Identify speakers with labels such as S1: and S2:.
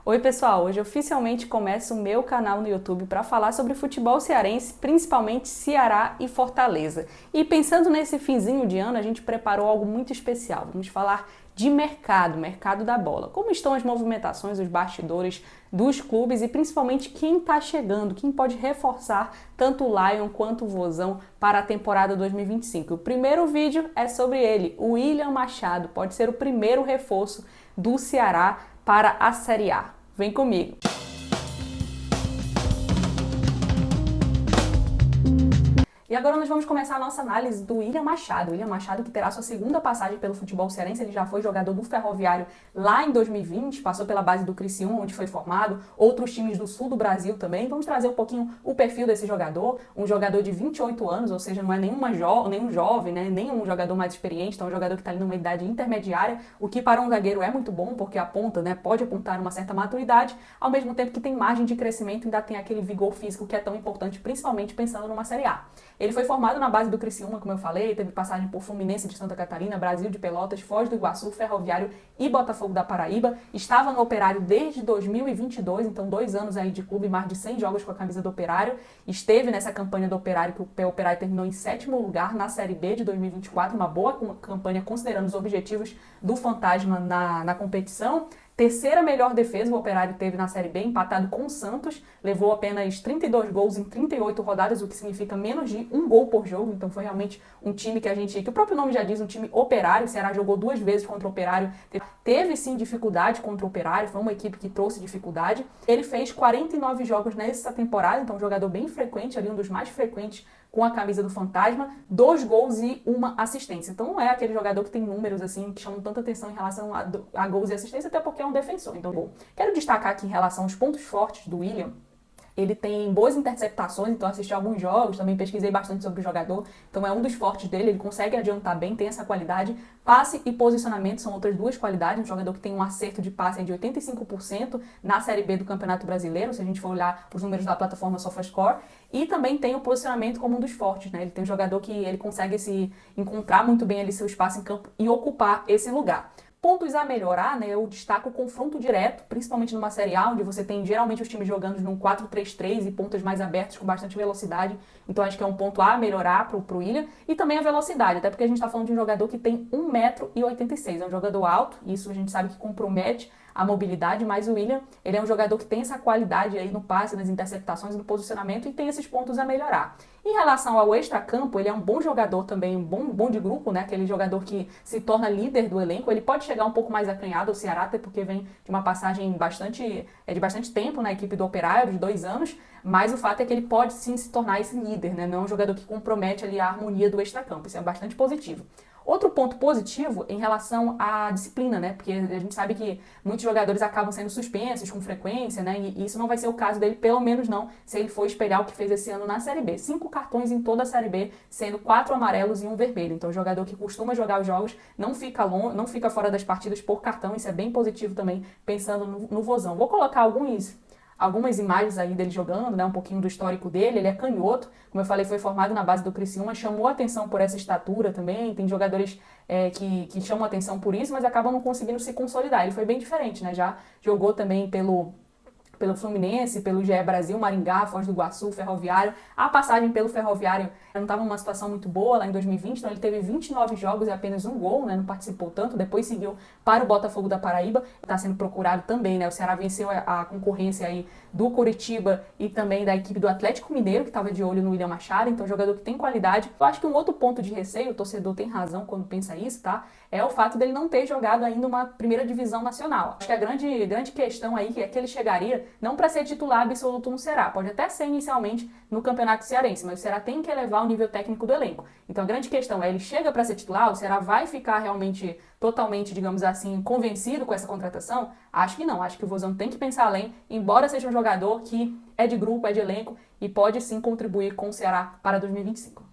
S1: Oi pessoal, hoje oficialmente começa o meu canal no YouTube para falar sobre futebol cearense, principalmente Ceará e Fortaleza. E pensando nesse finzinho de ano, a gente preparou algo muito especial. Vamos falar de mercado da bola. Como estão as movimentações, os bastidores dos clubes e principalmente quem está chegando, quem pode reforçar tanto o Lion quanto o Vozão para a temporada 2025. O primeiro vídeo é sobre ele, o William Machado, pode ser o primeiro reforço do Ceará para a Série A. Vem comigo! E agora nós vamos começar a nossa análise do William Machado. William Machado que terá sua segunda passagem pelo futebol cearense. Ele já foi jogador do Ferroviário lá em 2020, passou pela base do Criciúma, onde foi formado, outros times do sul do Brasil também. Vamos trazer um pouquinho o perfil desse jogador, um jogador de 28 anos, ou seja, não é nenhum jovem, né? Nem um jogador mais experiente, então é um jogador que está ali numa idade intermediária, o que para um zagueiro é muito bom, porque aponta, né? Pode apontar uma certa maturidade, ao mesmo tempo que tem margem de crescimento e ainda tem aquele vigor físico que é tão importante, principalmente pensando numa Série A. Ele foi formado na base do Criciúma, como eu falei, teve passagem por Fluminense de Santa Catarina, Brasil de Pelotas, Foz do Iguaçu, Ferroviário e Botafogo da Paraíba. Estava no Operário desde 2022, então 2 anos aí de clube, mais de 100 jogos com a camisa do Operário. Esteve nessa campanha do Operário, que o Operário terminou em 7º lugar na Série B de 2024, uma boa campanha considerando os objetivos do Fantasma na competição. Terceira melhor defesa o Operário teve na Série B, empatado com o Santos, levou apenas 32 gols em 38 rodadas, o que significa menos de 1 gol por jogo, então foi realmente um time que o próprio nome já diz, um time operário. O Ceará jogou 2 vezes contra o Operário, teve sim dificuldade contra o Operário, foi uma equipe que trouxe dificuldade. Ele fez 49 jogos nessa temporada, então um jogador bem frequente, ali um dos mais frequentes com a camisa do Fantasma, 2 gols e 1 assistência. Então não é aquele jogador que tem números assim que chamam tanta atenção em relação a gols e assistência, até porque é um defensor. Então, bom, quero destacar aqui em relação aos pontos fortes do William. Ele tem boas interceptações, então assisti alguns jogos, também pesquisei bastante sobre o jogador, então é um dos fortes dele, ele consegue adiantar bem, tem essa qualidade. Passe e posicionamento são outras 2 qualidades, um jogador que tem um acerto de passe de 85% na Série B do Campeonato Brasileiro, se a gente for olhar os números da plataforma SofaScore, e também tem o posicionamento como um dos fortes, né? Ele tem um jogador que ele consegue se encontrar muito bem ali seu espaço em campo e ocupar esse lugar. Pontos a melhorar, né? Eu destaco o confronto direto, principalmente numa Série A, onde você tem geralmente os times jogando num 4-3-3 e pontas mais abertas com bastante velocidade. Então acho que é um ponto a melhorar pro William. E também a velocidade, até porque a gente está falando de um jogador que tem 1,86 m. É um jogador alto, e isso a gente sabe que compromete a mobilidade, mas o William, ele é um jogador que tem essa qualidade aí no passe, nas interceptações, no posicionamento e tem esses pontos a melhorar. Em relação ao extracampo, ele é um bom jogador também, um bom de grupo, né? Aquele jogador que se torna líder do elenco. Ele pode chegar um pouco mais acanhado ao Ceará, até porque vem de uma passagem de bastante tempo na equipe do Operário, de 2 anos, mas o fato é que ele pode sim se tornar esse líder, né? Não é um jogador que compromete ali a harmonia do extracampo, isso é bastante positivo. Outro ponto positivo em relação à disciplina, né? Porque a gente sabe que muitos jogadores acabam sendo suspensos com frequência, né? E isso não vai ser o caso dele, pelo menos não, se ele for espelhar o que fez esse ano na Série B. 5 cartões em toda a Série B, sendo 4 amarelos e 1 vermelho. Então o jogador que costuma jogar os jogos não fica fora das partidas por cartão, isso é bem positivo também, pensando no Vozão. Vou colocar algumas imagens aí dele jogando, né, um pouquinho do histórico dele. Ele é canhoto, como eu falei, foi formado na base do Criciúma, chamou atenção por essa estatura também, tem jogadores que chamam atenção por isso, mas acabam não conseguindo se consolidar. Ele foi bem diferente, né, já jogou também pelo Fluminense, pelo GE Brasil, Maringá, Foz do Iguaçu, Ferroviário. A passagem pelo Ferroviário não estava numa situação muito boa lá em 2020, então ele teve 29 jogos e apenas 1 gol, né? Não participou tanto, depois seguiu para o Botafogo da Paraíba, está sendo procurado também, né? O Ceará venceu a concorrência aí do Coritiba e também da equipe do Atlético Mineiro, que estava de olho no William Machado, então jogador que tem qualidade. Eu acho que um outro ponto de receio, o torcedor tem razão quando pensa isso, tá? É o fato dele não ter jogado ainda uma primeira divisão nacional. Acho que a grande questão aí é que ele chegaria não para ser titular absoluto no Ceará, pode até ser inicialmente no Campeonato Cearense, mas o Ceará tem que elevar o nível técnico do elenco. Então a grande questão é, ele chega para ser titular, o Ceará vai ficar realmente totalmente, digamos assim, convencido com essa contratação? Acho que não, acho que o Vozão tem que pensar além, embora seja um jogador que é de grupo, é de elenco e pode sim contribuir com o Ceará para 2025.